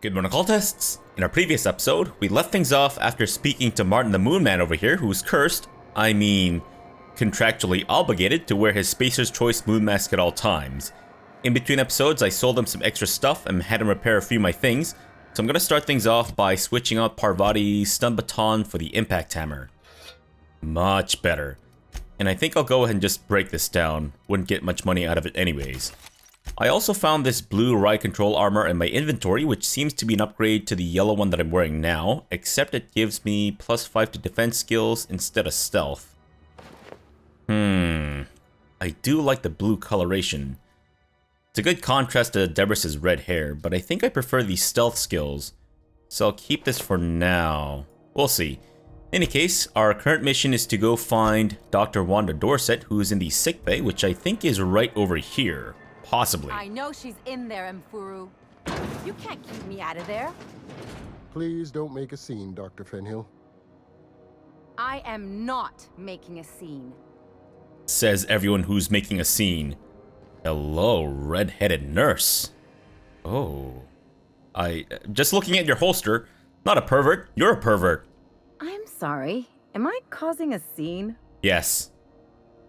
Good morning, cultists! In our previous episode, we left things off after speaking to Martin the Moon Man over here, who's cursed, contractually obligated to wear his Spacer's Choice moon mask at all times. In between episodes, I sold him some extra stuff and had him repair a few of my things, so I'm gonna start things off by switching out Parvati's stun baton for the impact hammer. Much better. And I think I'll go ahead and just break this down, wouldn't get much money out of it anyways. I also found this blue ride control armor in my inventory, which seems to be an upgrade to the yellow one that I'm wearing now, except it gives me +5 to defense skills instead of stealth. I do like the blue coloration. It's a good contrast to Debris' red hair, but I think I prefer the stealth skills, so I'll keep this for now. We'll see. In any case, our current mission is to go find Dr. Wanda Dorset, who is in the sickbay, which I think is right over here. Possibly. I know she's in there, Mfuru. You can't keep me out of there. Please don't make a scene, Dr. Fenhill. I am not making a scene. Says everyone who's making a scene. Hello, red-headed nurse. Oh. Just looking at your holster, not a pervert, you're a pervert. I'm sorry. Am I causing a scene? Yes.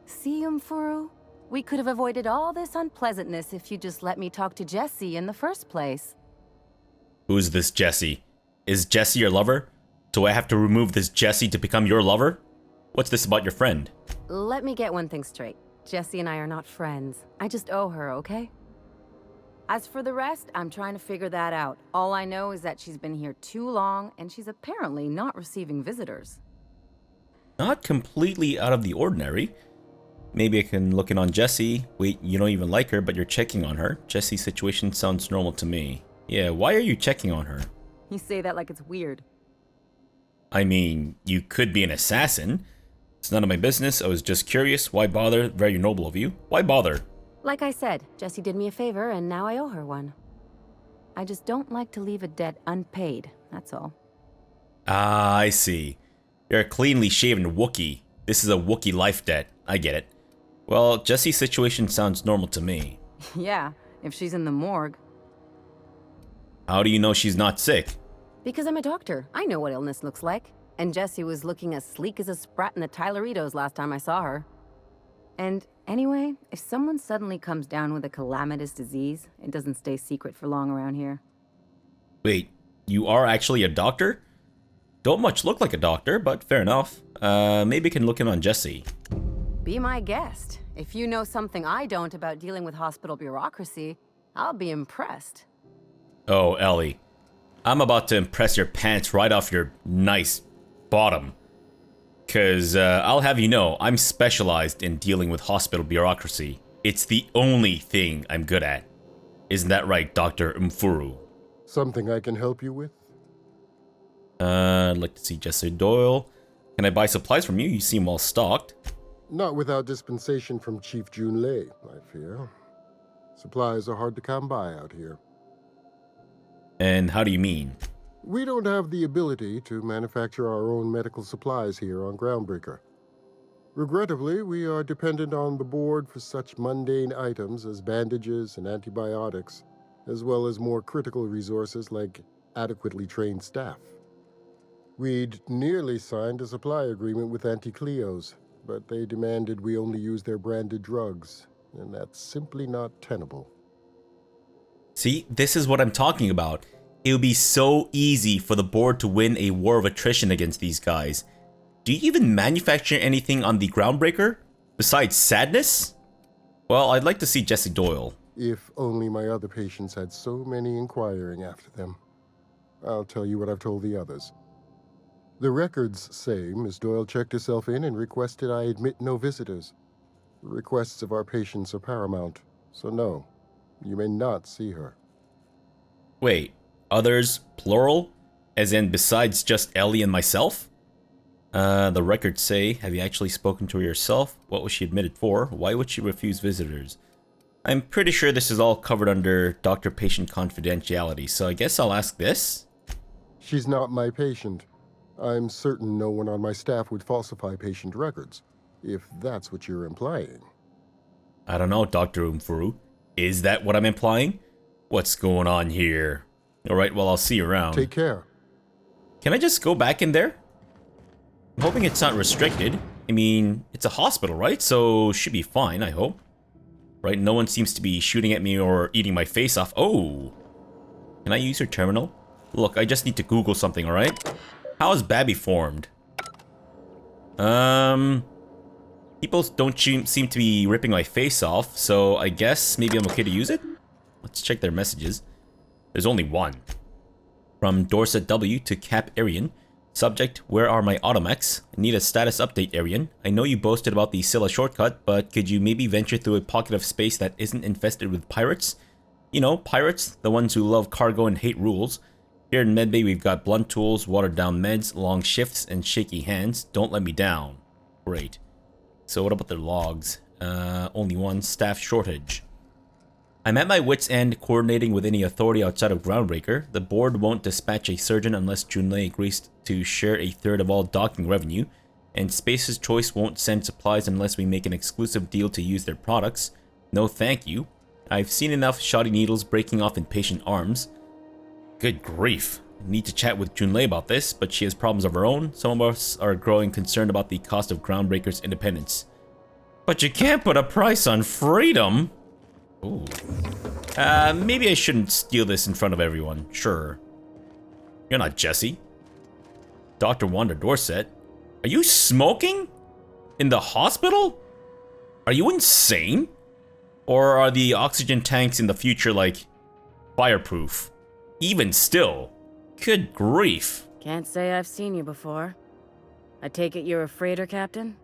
See, Mfuru? We could have avoided all this unpleasantness if you just let me talk to Jessie in the first place. Who's this Jessie? Is Jessie your lover? Do I have to remove this Jessie to become your lover? What's this about your friend? Let me get one thing straight. Jessie and I are not friends. I just owe her, okay? As for the rest, I'm trying to figure that out. All I know is that she's been here too long, and she's apparently not receiving visitors. Not completely out of the ordinary. Maybe I can look in on Jessie. Wait, you don't even like her, but you're checking on her. Jessie's situation sounds normal to me. Yeah, why are you checking on her? You say that like it's weird. I mean, you could be an assassin. It's none of my business. I was just curious. Why bother? Very noble of you. Why bother? Like I said, Jessie did me a favor, and now I owe her one. I just don't like to leave a debt unpaid, that's all. Ah, I see. You're a cleanly shaven Wookiee. This is a Wookiee life debt. I get it. Well, Jessie's situation sounds normal to me. Yeah, if she's in the morgue. How do you know she's not sick? Because I'm a doctor. I know what illness looks like. And Jessie was looking as sleek as a sprat in the Tyleritos last time I saw her. And anyway, if someone suddenly comes down with a calamitous disease, it doesn't stay secret for long around here. Wait, you are actually a doctor? Don't much look like a doctor, but fair enough. Maybe I can look in on Jessie. Be my guest. If you know something I don't about dealing with hospital bureaucracy, I'll be impressed. Oh, Ellie. I'm about to impress your pants right off your nice bottom. Cause, I'll have you know, I'm specialized in dealing with hospital bureaucracy. It's the only thing I'm good at. Isn't that right, Dr. Mfuru? Something I can help you with? I'd like to see Jessie Doyle. Can I buy supplies from you? You seem well stocked. Not without dispensation from Chief Junlei, I fear. Supplies are hard to come by out here. And how do you mean? We don't have the ability to manufacture our own medical supplies here on Groundbreaker. Regrettably, we are dependent on the board for such mundane items as bandages and antibiotics, as well as more critical resources like adequately trained staff. We'd nearly signed a supply agreement with Anti-Cleos, but they demanded we only use their branded drugs, and that's simply not tenable. See, this is what I'm talking about. It would be so easy for the board to win a war of attrition against these guys. Do you even manufacture anything on the Groundbreaker? Besides sadness? Well, I'd like to see Jessie Doyle. If only my other patients had so many inquiring after them. I'll tell you what I've told the others. The records say Miss Doyle checked herself in and requested I admit no visitors. The requests of our patients are paramount, so no, you may not see her. Wait, others, plural? As in besides just Ellie and myself? The records say, have you actually spoken to her yourself? What was she admitted for? Why would she refuse visitors? I'm pretty sure this is all covered under doctor-patient confidentiality, so I guess I'll ask this? She's not my patient. I'm certain no one on my staff would falsify patient records, if that's what you're implying. I don't know, Dr. Mfuru. Is that what I'm implying? What's going on here? Alright, well, I'll see you around. Take care. Can I just go back in there? I'm hoping it's not restricted. I mean, it's a hospital, right? So, should be fine, I hope. Right, no one seems to be shooting at me or eating my face off. Oh! Can I use your terminal? Look, I just need to Google something, alright? How is Babby formed? People don't seem to be ripping my face off, so I guess maybe I'm okay to use it? Let's check their messages. There's only one. From Dorset W to Cap Arian. Subject, where are my automechs? I need a status update, Arian. I know you boasted about the Scylla shortcut, but could you maybe venture through a pocket of space that isn't infested with pirates? You know, pirates, the ones who love cargo and hate rules. Here in Medbay, we've got blunt tools, watered down meds, long shifts, and shaky hands. Don't let me down. Great. So what about their logs? Only one, staff shortage. I'm at my wit's end coordinating with any authority outside of Groundbreaker. The board won't dispatch a surgeon unless Junlei agrees to share a third of all docking revenue, and Space's Choice won't send supplies unless we make an exclusive deal to use their products. No thank you. I've seen enough shoddy needles breaking off impatient arms. Good grief. I need to chat with Junlei about this, but she has problems of her own. Some of us are growing concerned about the cost of Groundbreaker's independence. But you can't put a price on freedom! Ooh. Maybe I shouldn't steal this in front of everyone. Sure. You're not Jesse. Dr. Wanda Dorset. Are you smoking? In the hospital? Are you insane? Or are the oxygen tanks in the future, like, fireproof? Even still. Good grief. Can't say I've seen you before. I take it you're a freighter captain?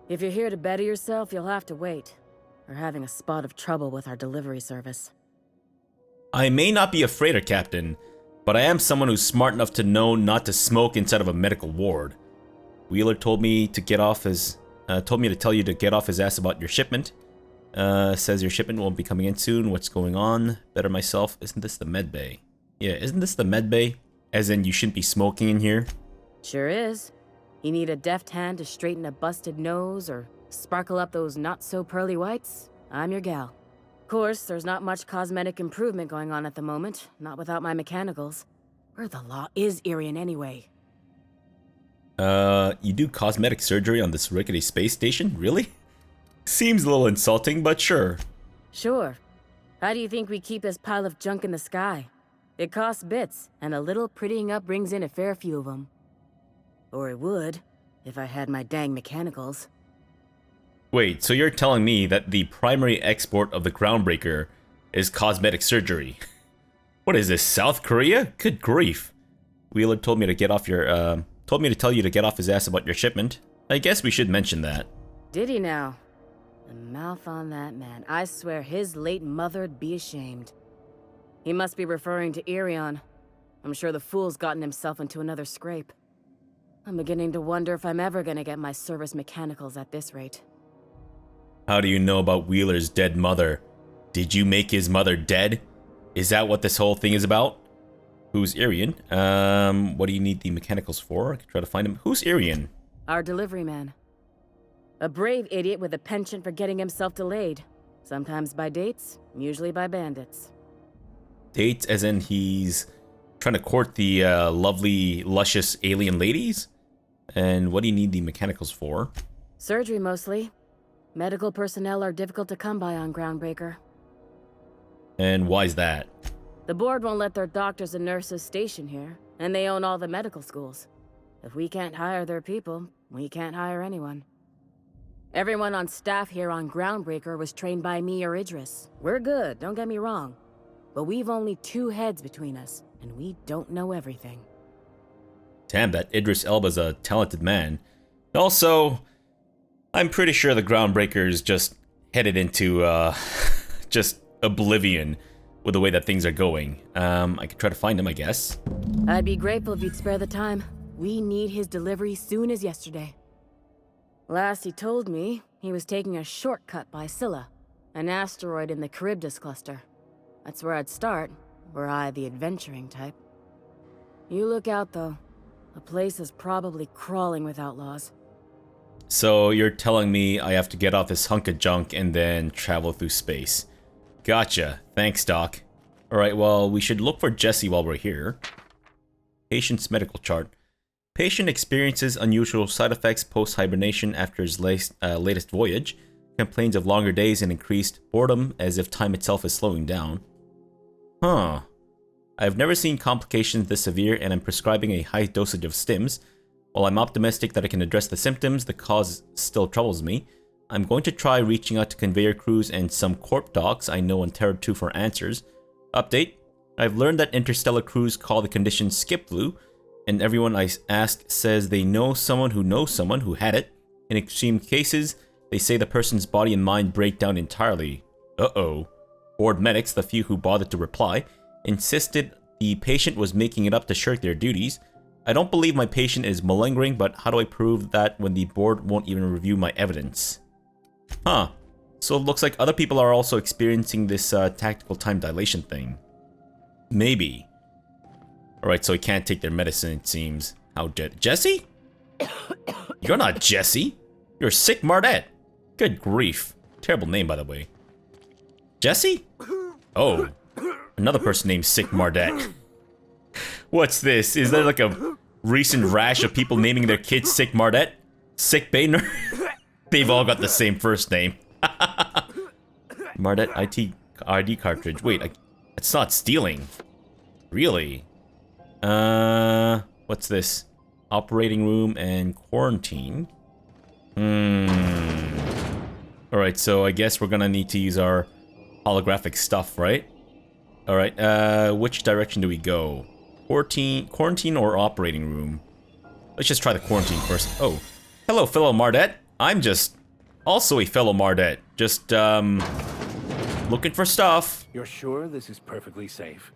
If you're here to better yourself, you'll have to wait. We're having a spot of trouble with our delivery service. I may not be a freighter captain, but I am someone who's smart enough to know not to smoke inside of a medical ward. Wheeler told me to get off his, told me to tell you to get off his ass about your shipment. Says your shipment won't be coming in soon. What's going on? Better myself. Isn't this the med bay? Yeah, isn't this the med bay? As in, you shouldn't be smoking in here? Sure is. You need a deft hand to straighten a busted nose or sparkle up those not-so-pearly whites? I'm your gal. Of course, there's not much cosmetic improvement going on at the moment, not without my mechanicals. Where the law is Irian anyway? You do cosmetic surgery on this rickety space station? Really? Seems a little insulting, but sure. Sure. How do you think we keep this pile of junk in the sky? It costs bits, and a little prettying up brings in a fair few of them. Or it would, if I had my dang mechanicals. Wait, so you're telling me that the primary export of the Groundbreaker is cosmetic surgery? What is this, South Korea? Good grief. Wheeler told me to get off your, told me to tell you to get off his ass about your shipment. I guess we should mention that. Did he now? The mouth on that man. I swear his late mother'd be ashamed. He must be referring to Irion. I'm sure the fool's gotten himself into another scrape. I'm beginning to wonder if I'm ever gonna get my service mechanicals at this rate. How do you know about Wheeler's dead mother? Did you make his mother dead? Is that what this whole thing is about? Who's Irian? What do you need the mechanicals for? I could try to find him. Who's Irian? Our delivery man. A brave idiot with a penchant for getting himself delayed. Sometimes by dates, usually by bandits. Dates as in he's trying to court the lovely, luscious alien ladies? And what do you need the mechanicals for? Surgery mostly. Medical personnel are difficult to come by on Groundbreaker. And why's that? The board won't let their doctors and nurses station here, and they own all the medical schools. If we can't hire their people, we can't hire anyone. Everyone on staff here on Groundbreaker was trained by me or Idris. We're good, don't get me wrong. But we've only 2 heads between us, and we don't know everything. Damn, that Idris Elba's a talented man. Also, I'm pretty sure the Groundbreakers just headed into, just oblivion with the way that things are going. I could try to find him, I guess. I'd be grateful if you'd spare the time. We need his delivery soon as yesterday. Last he told me, he was taking a shortcut by Scylla, an asteroid in the Charybdis cluster. That's where I'd start, were I the adventuring type. You look out, though. The place is probably crawling with outlaws. So you're telling me I have to get off this hunk of junk and then travel through space. Gotcha. Thanks, Doc. Alright, well, we should look for Jesse while we're here. Patient's medical chart. Patient experiences unusual side effects post-hibernation after his latest voyage. Complains of longer days and increased boredom, as if time itself is slowing down. Huh. I've never seen complications this severe, and I'm prescribing a high dosage of stims. While I'm optimistic that I can address the symptoms, the cause still troubles me. I'm going to try reaching out to conveyor crews and some corp docs I know on Terra 2 for answers. Update. I've learned that interstellar crews call the condition skip flu, and everyone I asked says they know someone who had it. In extreme cases, they say the person's body and mind break down entirely. Uh-oh. Board medics, the few who bothered to reply, insisted the patient was making it up to shirk their duties. I don't believe my patient is malingering, but how do I prove that when the board won't even review my evidence? Huh. So it looks like other people are also experiencing this tactical time dilation thing. Maybe. Alright, so he can't take their medicine, it seems. How Jesse? You're not Jesse. You're Sick Mardette. Good grief. Terrible name, by the way. Jesse? Oh. Another person named Sick Mardette. What's this? Is there like a recent rash of people naming their kids Sick Mardette? Sick Bainer? They've all got the same first name. Mardette ID cartridge. Wait, it's not stealing. Really? What's this? Operating room and quarantine. Alright, so I guess we're gonna need to use our holographic stuff, right? Alright, which direction do we go? Quarantine or operating room? Let's just try the quarantine first. Oh. Hello, fellow Mardette. I'm just also a fellow Mardette. Just, looking for stuff. You're sure this is perfectly safe?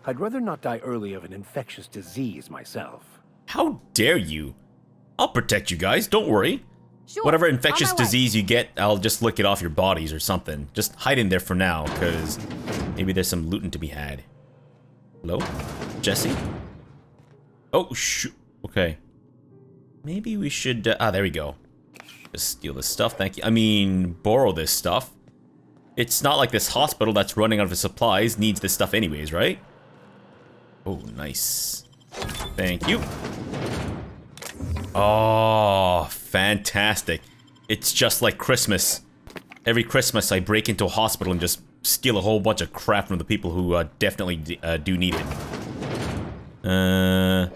I'd rather not die early of an infectious disease myself. How dare you? I'll protect you guys, don't worry. Sure, Whatever infectious disease you get, I'll just lick it off your bodies or something. Just hide in there for now, because maybe there's some looting to be had. Hello? Jesse? Oh, shoot. Okay. Maybe we should... there we go. Just steal this stuff, thank you. I mean, borrow this stuff. It's not like this hospital that's running out of supplies needs this stuff anyways, right? Oh, nice. Thank you. Oh, fantastic. It's just like Christmas. Every Christmas, I break into a hospital and just steal a whole bunch of crap from the people who definitely do need it.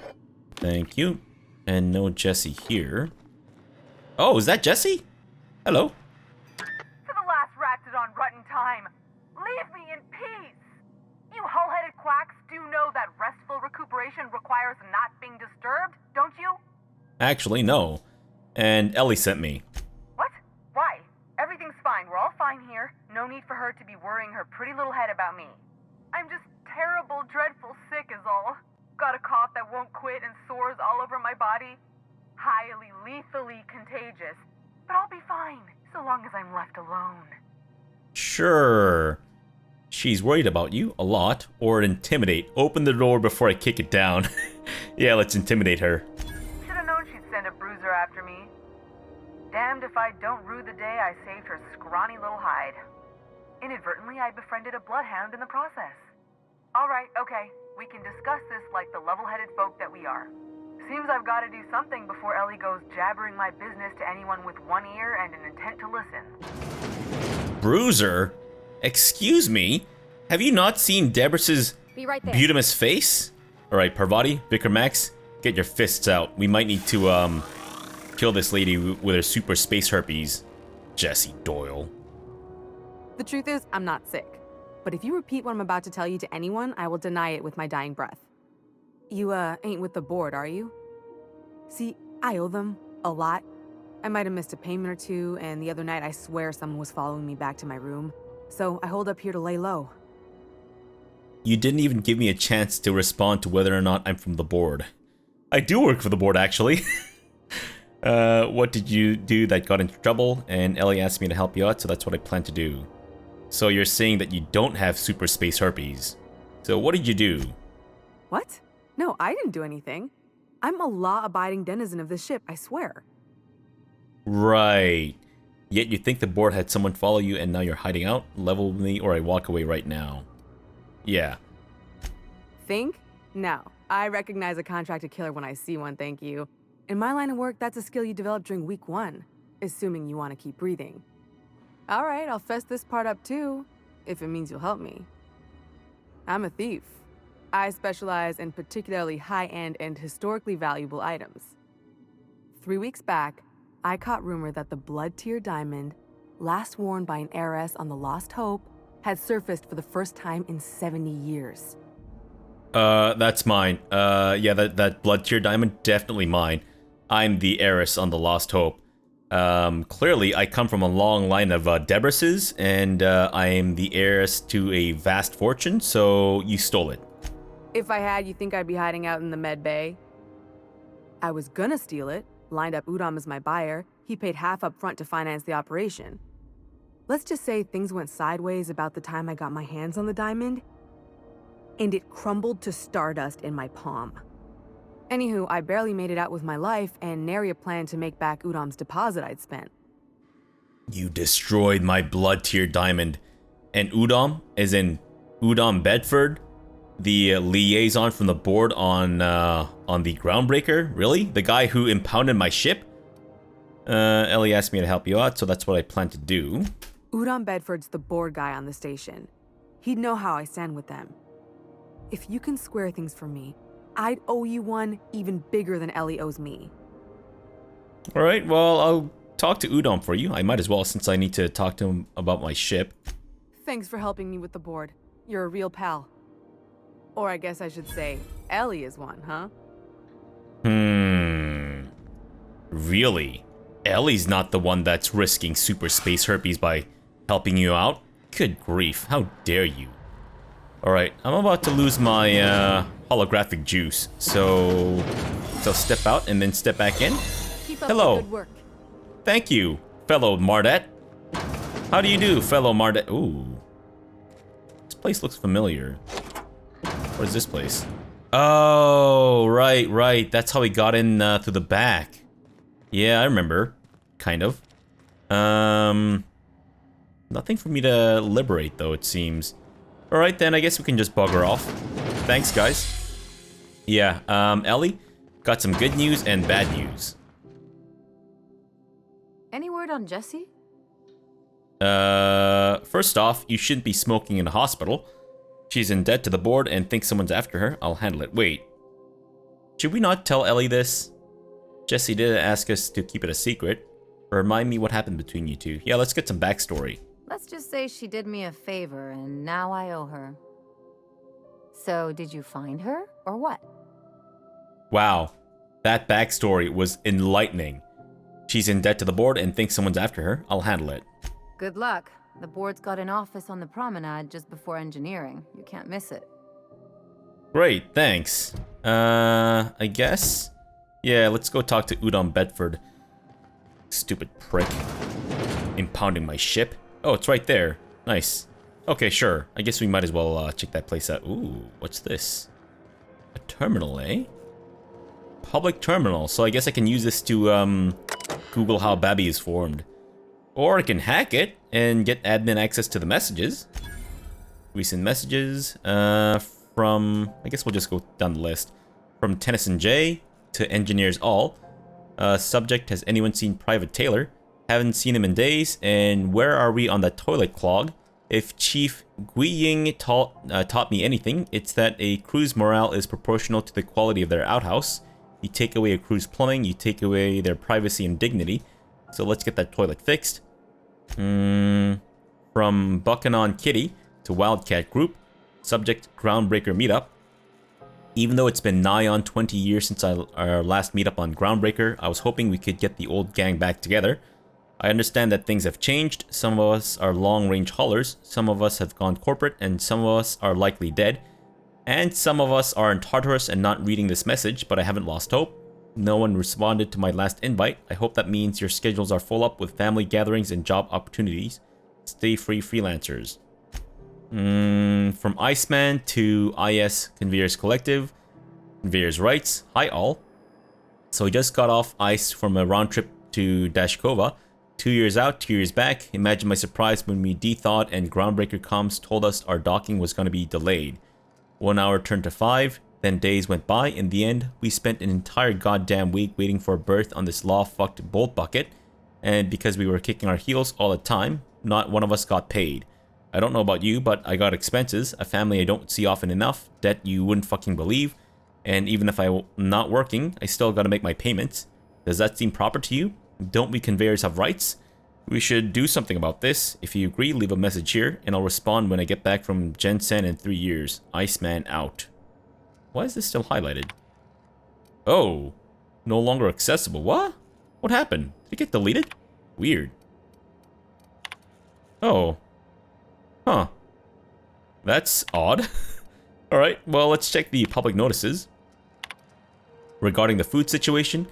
Thank you. And no Jesse here. Oh, is that Jesse? Hello. For the last Ratdodon Rutten time, leave me in peace! You hull-headed quacks do know that restful recuperation requires not being disturbed, don't you? Actually, no. And Ellie sent me. What? Why? Everything's fine. We're all fine here. No need for her to be worrying her pretty little head about me. I'm just terrible, dreadful sick is all. Got a cough that won't quit and sores all over my body. Highly, lethally contagious. But I'll be fine, so long as I'm left alone. Sure. She's worried about you a lot. Or intimidate. Open the door before I kick it down. Yeah, let's intimidate her. Should've known she'd send a bruiser after me. Damned if I don't rue the day I saved her scrawny little hide. Inadvertently, I befriended a bloodhound in the process. Alright, okay. We can discuss this like the level-headed folk that we are. Seems I've got to do something before Ellie goes jabbering my business to anyone with one ear and an intent to listen. Bruiser? Excuse me? Have you not seen Debris's Be right there. beautimous face? Alright, Parvati, Vicar Max, get your fists out. We might need to, kill this lady with her super space herpes. Jesse Doyle. The truth is, I'm not sick. But if you repeat what I'm about to tell you to anyone, I will deny it with my dying breath. You, ain't with the board, are you? See, I owe them a lot. I might have missed a payment or two, and the other night I swear someone was following me back to my room. So I hold up here to lay low. You didn't even give me a chance to respond to whether or not I'm from the board. I do work for the board, actually. What did you do that got into trouble? And Ellie asked me to help you out, so that's what I plan to do. So you're saying that you don't have super space herpes. So what did you do? What? No, I didn't do anything. I'm a law-abiding denizen of this ship, I swear. Right. Yet you think the board had someone follow you and now you're hiding out? Level with me or I walk away right now. Yeah. Think? No. I recognize a contracted killer when I see one, thank you. In my line of work, that's a skill you develop during week 1, assuming you want to keep breathing. All right, I'll fess this part up too, if it means you'll help me. I'm a thief. I specialize in particularly high-end and historically valuable items. 3 weeks back, I caught rumor that the blood-tier diamond, last worn by an heiress on the Lost Hope, had surfaced for the first time in 70 years. That's mine. Yeah, that blood tier diamond, definitely mine. I'm the heiress on the Lost Hope. Clearly, I come from a long line of Debrises, and I am the heiress to a vast fortune, so you stole it. If I had, you think I'd be hiding out in the med bay? I was gonna steal it, lined up Udom as my buyer. He paid half up front to finance the operation. Let's just say things went sideways about the time I got my hands on the diamond, and it crumbled to stardust in my palm. Anywho, I barely made it out with my life, and nary a plan to make back Udom's deposit I'd spent. You destroyed my blood tier diamond. And Udom, as in Udom Bedford, the liaison from the board on the Groundbreaker? Really? The guy who impounded my ship? Ellie asked me to help you out, so that's what I plan to do. Udom Bedford's the board guy on the station. He'd know how I stand with them. If you can square things for me, I'd owe you one even bigger than Ellie owes me. Alright, well, I'll talk to Udom for you. I might as well, since I need to talk to him about my ship. Thanks for helping me with the board. You're a real pal. Or I guess I should say, Ellie is one, huh? Really? Ellie's not the one that's risking super space herpes by helping you out? Good grief, how dare you? Alright, I'm about to lose my holographic juice, so step out and then step back in. Keep up Hello. the good work. Thank you, fellow Mardet. How do you do, fellow Mardet? Ooh. This place looks familiar. What is this place? Oh, right. That's how we got in through the back. Yeah, I remember. Kind of. Nothing for me to liberate, though, it seems. Alright, then I guess we can just bugger off. Thanks, guys. Yeah, Ellie, got some good news and bad news. Any word on Jesse? First off, you shouldn't be smoking in a hospital. She's in debt to the board and thinks someone's after her. I'll handle it. Wait. Should we not tell Ellie this? Jesse did ask us to keep it a secret. Remind me what happened between you two. Yeah, let's get some backstory. Let's just say she did me a favor, and now I owe her. So, did you find her, or what? Wow. That backstory was enlightening. She's in debt to the board and thinks someone's after her. I'll handle it. Good luck. The board's got an office on the promenade just before engineering. You can't miss it. Great, thanks. I guess? Yeah, let's go talk to Udom Bedford. Stupid prick. Impounding my ship. Oh, it's right there. Nice. Okay, sure. I guess we might as well check that place out. Ooh, what's this? A terminal, eh? Public terminal. So I guess I can use this to Google how Babby is formed. Or I can hack it and get admin access to the messages. Recent messages from... I guess we'll just go down the list. From Tennyson J to Engineers All. Subject, has anyone seen Private Taylor? Haven't seen him in days. And where are we on that toilet clog? If Chief Guiying taught me anything, it's that a crew's morale is proportional to the quality of their outhouse. You take away a crew's plumbing, you take away their privacy and dignity. So let's get that toilet fixed. From Buckanon Kitty to Wildcat Group. Subject, Groundbreaker meetup. Even though it's been nigh on 20 years since our last meetup on Groundbreaker, I was hoping we could get the old gang back together. I understand that things have changed. Some of us are long-range haulers, some of us have gone corporate, and some of us are likely dead. And some of us are in Tartarus and not reading this message, but I haven't lost hope. No one responded to my last invite. I hope that means your schedules are full up with family gatherings and job opportunities. Stay free, freelancers. From Iceman to IS Conveyors Collective. Conveyors writes, hi all. So we just got off ice from a round trip to Dashkova. 2 years out, 2 years back. Imagine my surprise when we de-thawed and Groundbreaker comms told us our docking was going to be delayed. 1 hour turned to 5, then days went by. In the end, we spent an entire goddamn week waiting for a berth on this law-fucked bolt bucket. And because we were kicking our heels all the time, not one of us got paid. I don't know about you, but I got expenses, a family I don't see often enough, debt you wouldn't fucking believe, and even if I'm not working, I still gotta make my payments. Does that seem proper to you? Don't we conveyors have rights? We should do something about this. If you agree, leave a message here, and I'll respond when I get back from Jensen in 3 years. Iceman out. Why is this still highlighted? Oh, no longer accessible. What? What happened? Did it get deleted? Weird. Oh. Huh. That's odd. Alright, well, let's check the public notices. Regarding the food situation,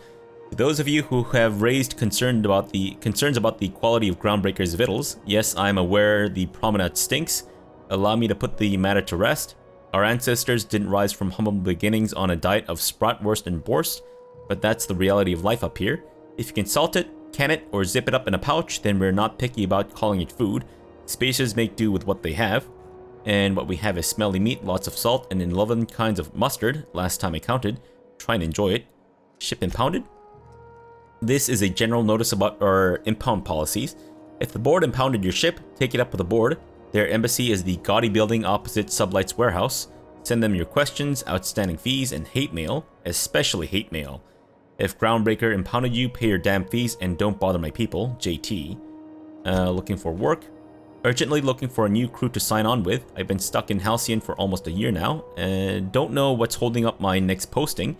to those of you who have raised concerns about the quality of Groundbreaker's victuals, yes, I'm aware the promenade stinks. Allow me to put the matter to rest. Our ancestors didn't rise from humble beginnings on a diet of spratwurst and borst, but that's the reality of life up here. If you can salt it, can it, or zip it up in a pouch, then we're not picky about calling it food. Spacers make do with what they have. And what we have is smelly meat, lots of salt, and 11 kinds of mustard, last time I counted. Try and enjoy it. Shipped and pounded. This is a general notice about our impound policies. If the board impounded your ship, take it up with the board. Their embassy is the gaudy building opposite Sublight's warehouse. Send them your questions, outstanding fees, and hate mail, especially hate mail. If Groundbreaker impounded you, pay your damn fees and don't bother my people, JT. Looking for work. Urgently looking for a new crew to sign on with. I've been stuck in Halcyon for almost a year now, and don't know what's holding up my next posting.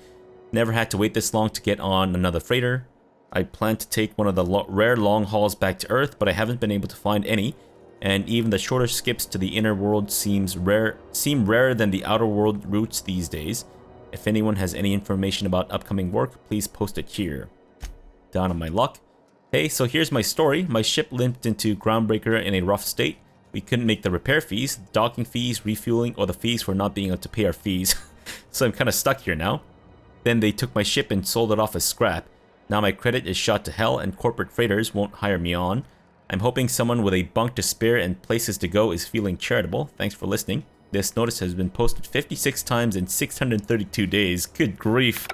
Never had to wait this long to get on another freighter. I plan to take one of the rare long hauls back to Earth, but I haven't been able to find any, and even the shorter skips to the inner world seem rarer than the outer world routes these days. If anyone has any information about upcoming work, please post it here. Down on my luck. Hey, so here's my story. My ship limped into Groundbreaker in a rough state. We couldn't make the repair fees, docking fees, refueling, or the fees for not being able to pay our fees. So I'm kind of stuck here now. Then they took my ship and sold it off as scrap. Now my credit is shot to hell and corporate freighters won't hire me on. I'm hoping someone with a bunk to spare and places to go is feeling charitable. Thanks for listening. This notice has been posted 56 times in 632 days. Good grief.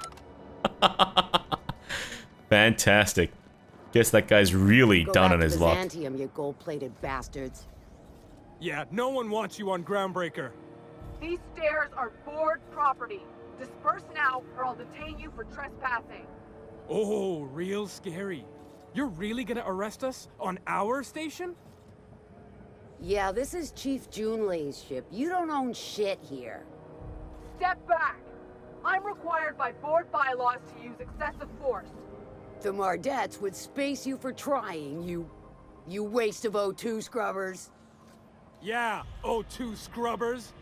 Fantastic. Guess that guy's really down on his luck. Byzantium, you gold-plated bastards. Yeah, no one wants you on Groundbreaker. These stairs are board property. Disperse now, or I'll detain you for trespassing. Oh, real scary. You're really gonna arrest us on our station? Yeah, this is Chief Junlei's ship. You don't own shit here. Step back. I'm required by board bylaws to use excessive force. The Mardettes would space you for trying, you waste of O2 scrubbers. Yeah, O2 scrubbers.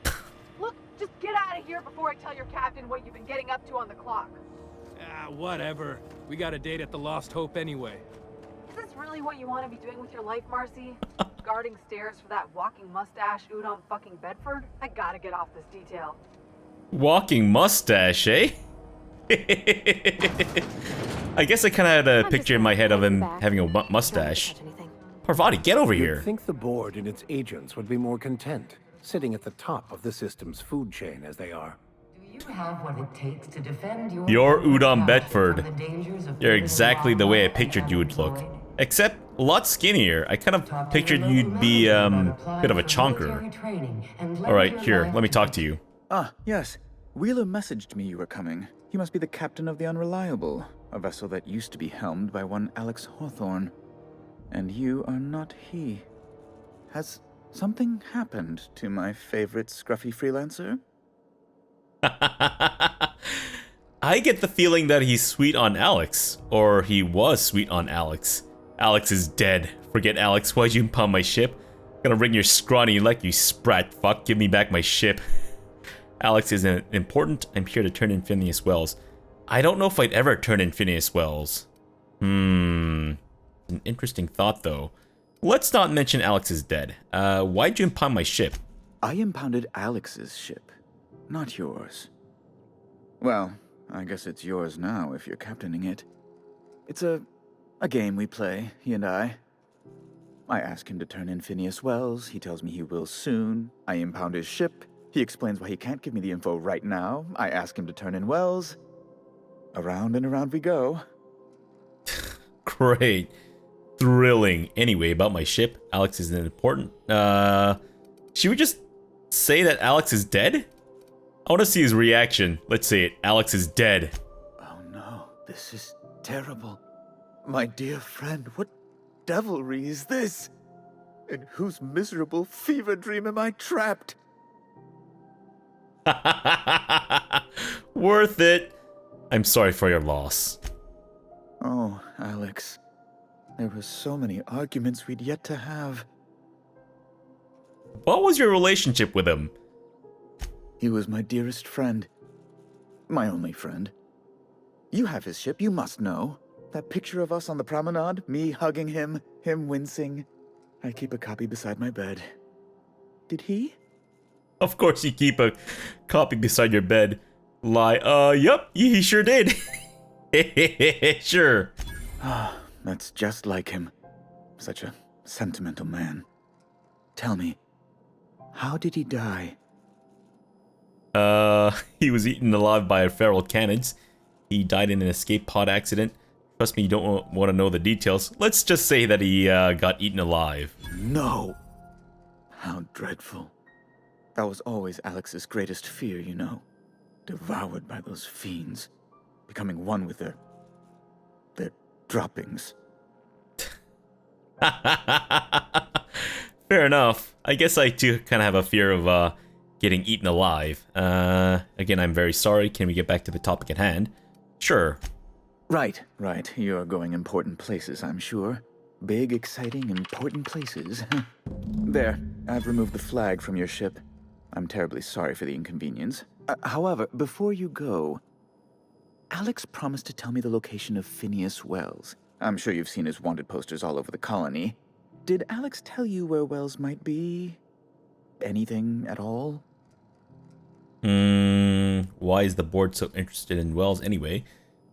Look, just get out of here before I tell your captain what you've been getting up to on the clock. Ah, whatever. We got a date at the Lost Hope anyway. Is this really what you want to be doing with your life, Marcy? Guarding stairs for that walking mustache Udon fucking Bedford? I gotta get off this detail. Walking mustache, eh? I guess I kind of had a picture in my head of him having a mustache. Parvati, get over here. You'd think the board and its agents would be more content, sitting at the top of the system's food chain as they are. Do you have what it takes to defend You're Udon Bedford. You're exactly the way I pictured you would look. Except a lot skinnier. I kind of pictured you'd be a bit of a chonker. Alright, here, let me talk to you. Ah, yes. Wheeler messaged me you were coming. You must be the captain of the Unreliable, a vessel that used to be helmed by one Alex Hawthorne. And you are not he. Has something happened to my favorite scruffy freelancer? I get the feeling that he's sweet on Alex. Or he was sweet on Alex. Alex is dead. Forget Alex, why'd you impound my ship? Gonna wring your scrawny like you sprat fuck. Give me back my ship. Alex isn't important. I'm here to turn in Phineas Welles. I don't know if I'd ever turn in Phineas Welles. An interesting thought, though. Let's not mention Alex is dead. Why'd you impound my ship? I impounded Alex's ship, not yours. Well, I guess it's yours now if you're captaining it. It's a A game we play, he and I. I ask him to turn in Phineas Welles. He tells me he will soon. I impound his ship. He explains why he can't give me the info right now. I ask him to turn in Welles. Around and around we go. Great. Thrilling. Anyway, about my ship, Alex isn't important. Should we just say that Alex is dead? I want to see his reaction. Let's say it. Alex is dead. Oh no, this is terrible. My dear friend, what devilry is this? In whose miserable fever dream am I trapped? Worth it. I'm sorry for your loss. Oh, Alex. There were so many arguments we'd yet to have. What was your relationship with him? He was my dearest friend. My only friend. You have his ship, you must know. That picture of us on the promenade, me hugging him, him wincing. I keep a copy beside my bed. Did he? Of course you keep a copy beside your bed. Lie. Yep, he sure did. Sure. Ah, that's just like him. Such a sentimental man. Tell me, how did he die? He was eaten alive by feral canids. He died in an escape pod accident. Trust me, you don't want to know the details. Let's just say that he got eaten alive. No! How dreadful. That was always Alex's greatest fear, you know. Devoured by those fiends. Becoming one with their droppings. Fair enough. I guess I too kind of have a fear of getting eaten alive. Again, I'm very sorry. Can we get back to the topic at hand? Sure. Right. You're going important places, I'm sure. Big, exciting, important places. There, I've removed the flag from your ship. I'm terribly sorry for the inconvenience. However, before you go, Alex promised to tell me the location of Phineas Welles. I'm sure you've seen his wanted posters all over the colony. Did Alex tell you where Welles might be? Anything at all? Why is the board so interested in Welles anyway?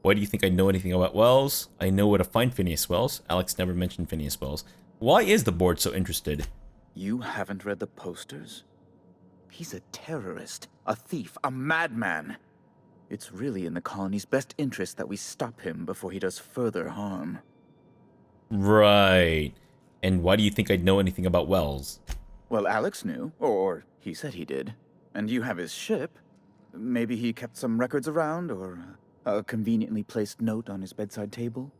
Why do you think I know anything about Welles? I know where to find Phineas Welles. Alex never mentioned Phineas Welles. Why is the board so interested? You haven't read the posters? He's a terrorist, a thief, a madman. It's really in the colony's best interest that we stop him before he does further harm. Right. And why do you think I'd know anything about Welles? Well, Alex knew, or he said he did. And you have his ship. Maybe he kept some records around, or a conveniently placed note on his bedside table?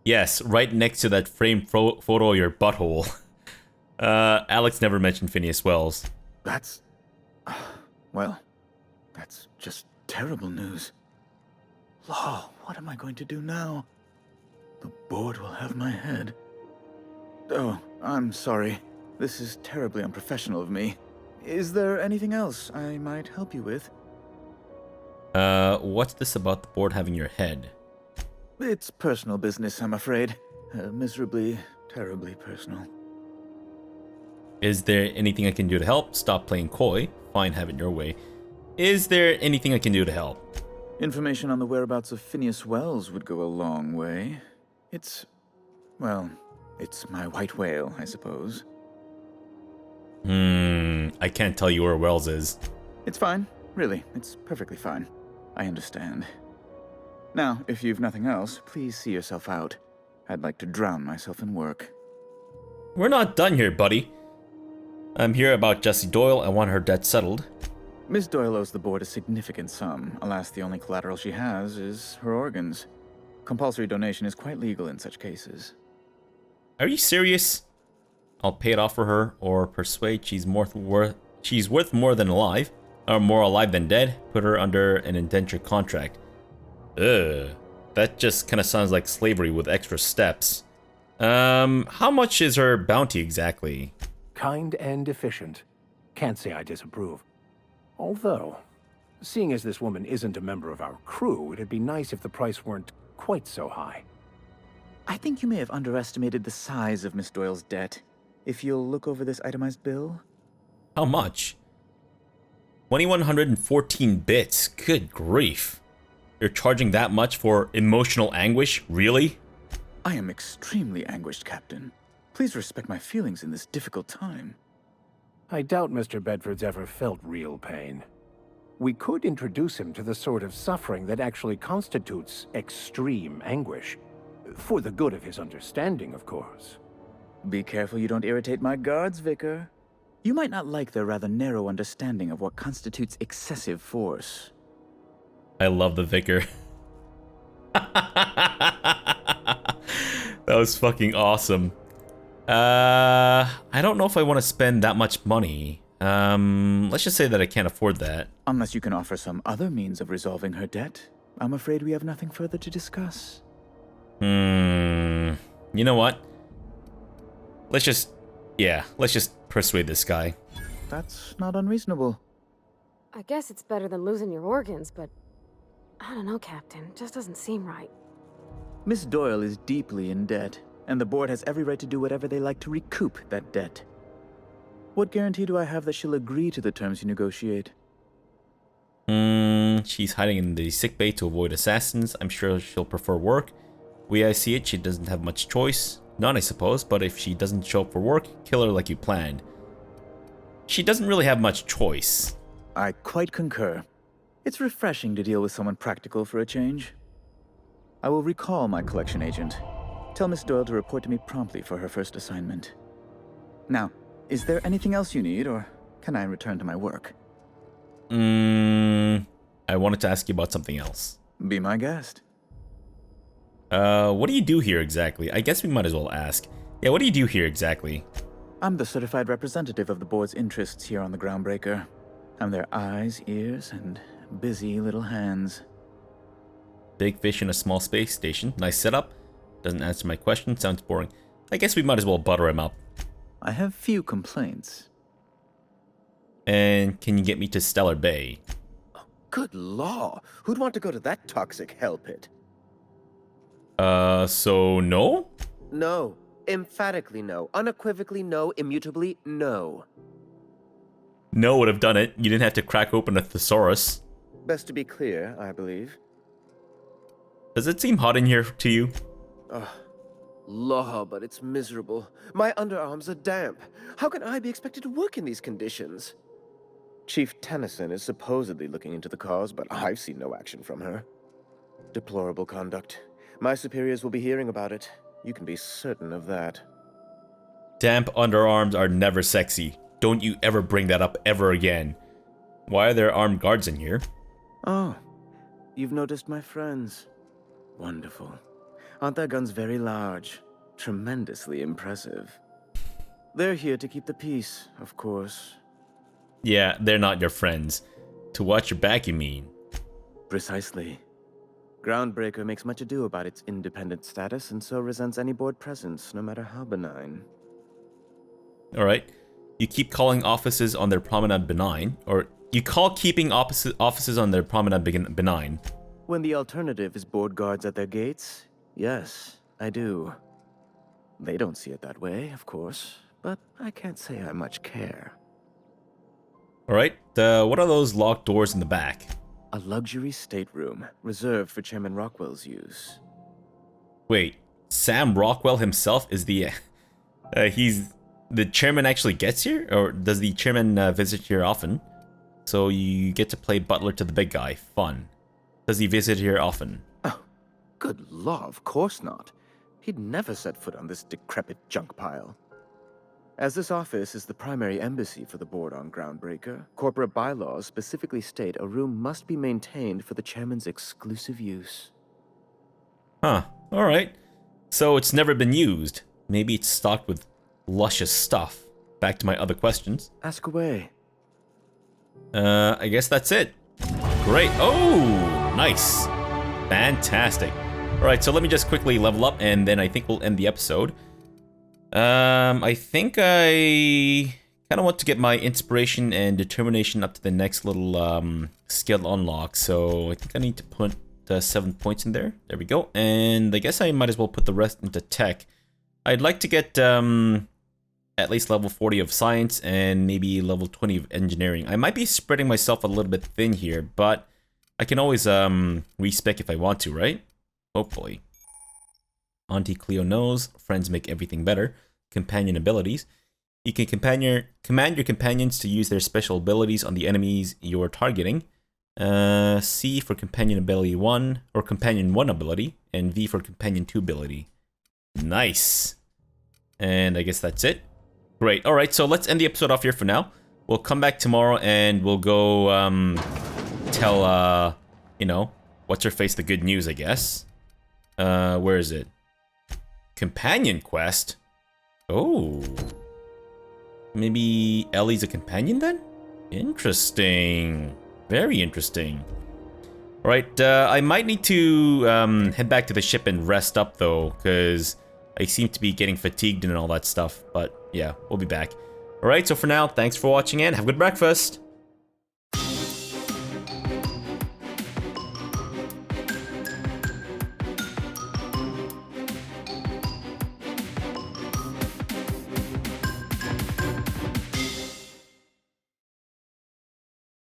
Yes, right next to that framed photo of your butthole. Alex never mentioned Phineas Welles. That's... well, that's just terrible news. Law, what am I going to do now? The board will have my head. Oh, I'm sorry. This is terribly unprofessional of me. Is there anything else I might help you with? What's this about the board having your head? It's personal business, I'm afraid. Miserably, terribly personal. Is there anything I can do to help? Stop playing coy. Fine, have it your way. Is there anything I can do to help? Information on the whereabouts of Phineas Welles would go a long way. Well, it's my white whale, I suppose. I can't tell you where Welles is. It's fine. Really, it's perfectly fine. I understand. Now, if you've nothing else, please see yourself out. I'd like to drown myself in work. We're not done here, buddy. I'm here about Jessie Doyle. I want her debt settled. Miss Doyle owes the board a significant sum. Alas, the only collateral she has is her organs. Compulsory donation is quite legal in such cases. Are you serious? I'll pay it off for her, or persuade she's worth more than alive, or more alive than dead. Put her under an indenture contract. Ugh, that just kind of sounds like slavery with extra steps. How much is her bounty exactly? Kind and efficient. Can't say I disapprove. Although, seeing as this woman isn't a member of our crew, it'd be nice if the price weren't quite so high. I think you may have underestimated the size of Miss Doyle's debt. If you'll look over this itemized bill. How much? 2,114 bits. Good grief. You're charging that much for emotional anguish? Really? I am extremely anguished, Captain. Please respect my feelings in this difficult time. I doubt Mr. Bedford's ever felt real pain. We could introduce him to the sort of suffering that actually constitutes extreme anguish. For the good of his understanding, of course. Be careful you don't irritate my guards, Vicar. You might not like their rather narrow understanding of what constitutes excessive force. I love the Vicar. That was fucking awesome. I don't know if I want to spend that much money. Let's just say that I can't afford that. Unless you can offer some other means of resolving her debt, I'm afraid we have nothing further to discuss. You know what? Let's just persuade this guy. That's not unreasonable. I guess it's better than losing your organs, but I don't know, Captain. It just doesn't seem right. Miss Doyle is deeply in debt, and the board has every right to do whatever they like to recoup that debt. What guarantee do I have that she'll agree to the terms you negotiate? She's hiding in the sickbay to avoid assassins. I'm sure she'll prefer work. Way I see it, she doesn't have much choice. None, I suppose, but if she doesn't show up for work, kill her like you planned. She doesn't really have much choice. I quite concur. It's refreshing to deal with someone practical for a change. I will recall my collection agent. Tell Miss Doyle to report to me promptly for her first assignment. Now, is there anything else you need, or can I return to my work? I wanted to ask you about something else. Be my guest. What do you do here exactly? I guess we might as well ask. Yeah, what do you do here exactly? I'm the certified representative of the board's interests here on the Groundbreaker. I'm their eyes, ears, and busy little hands. Big fish in a small space station. Nice setup. Doesn't answer my question. Sounds boring. I guess we might as well butter him up. I have few complaints. And can you get me to Stellar Bay? Oh, good law. Who'd want to go to that toxic hell pit? So no? No. Emphatically no. Unequivocally no. Immutably no. No would have done it. You didn't have to crack open a thesaurus. Best to be clear, I believe. Does it seem hot in here to you? Law, but it's miserable. My underarms are damp. How can I be expected to work in these conditions? Chief Tennyson is supposedly looking into the cause, but I've seen no action from her. Deplorable conduct. My superiors will be hearing about it. You can be certain of that. Damp underarms are never sexy. Don't you ever bring that up ever again. Why are there armed guards in here? Oh, you've noticed my friends. Wonderful. Aren't their guns very large? Tremendously impressive. They're here to keep the peace, of course. Yeah, they're not your friends. To watch your back, you mean? Precisely. Groundbreaker makes much ado about its independent status and so resents any board presence, no matter how benign. Alright. You keep calling offices on their promenade benign, or you call keeping offices on their promenade benign. When the alternative is board guards at their gates, yes, I do. They don't see it that way, of course, but I can't say I much care. Alright, what are those locked doors in the back? A luxury stateroom, reserved for Chairman Rockwell's use. Wait, Sam Rockwell himself is the... the chairman actually gets here? Or does the chairman visit here often? So you get to play butler to the big guy. Fun. Does he visit here often? Oh, good law, of course not. He'd never set foot on this decrepit junk pile. As this office is the primary embassy for the board on Groundbreaker, corporate bylaws specifically state a room must be maintained for the chairman's exclusive use. Huh, alright. So it's never been used. Maybe it's stocked with luscious stuff. Back to my other questions. Ask away. I guess that's it. Great. Oh, nice. Fantastic. Alright, so let me just quickly level up and then I think we'll end the episode. I think I kind of want to get my inspiration and determination up to the next little skill unlock. So I think I need to put 7 points in there. There we go. And I guess I might as well put the rest into tech. I'd like to get at least level 40 of science and maybe level 20 of engineering. I might be spreading myself a little bit thin here, but I can always respec if I want to, right? Hopefully. Auntie Cleo knows. Friends make everything better. Companion abilities. You can command your companions to use their special abilities on the enemies you're targeting. C for companion ability 1, or companion 1 ability, and V for companion 2 ability. Nice. And I guess that's it. Great. Alright, so let's end the episode off here for now. We'll come back tomorrow and we'll go tell, you know, what's-her-face the good news, I guess. Where is it? Companion quest? Oh. Maybe Ellie's a companion then? Interesting. Very interesting. Alright, I might need to head back to the ship and rest up though, because I seem to be getting fatigued and all that stuff. But yeah, we'll be back. Alright, so for now, thanks for watching and have a good breakfast!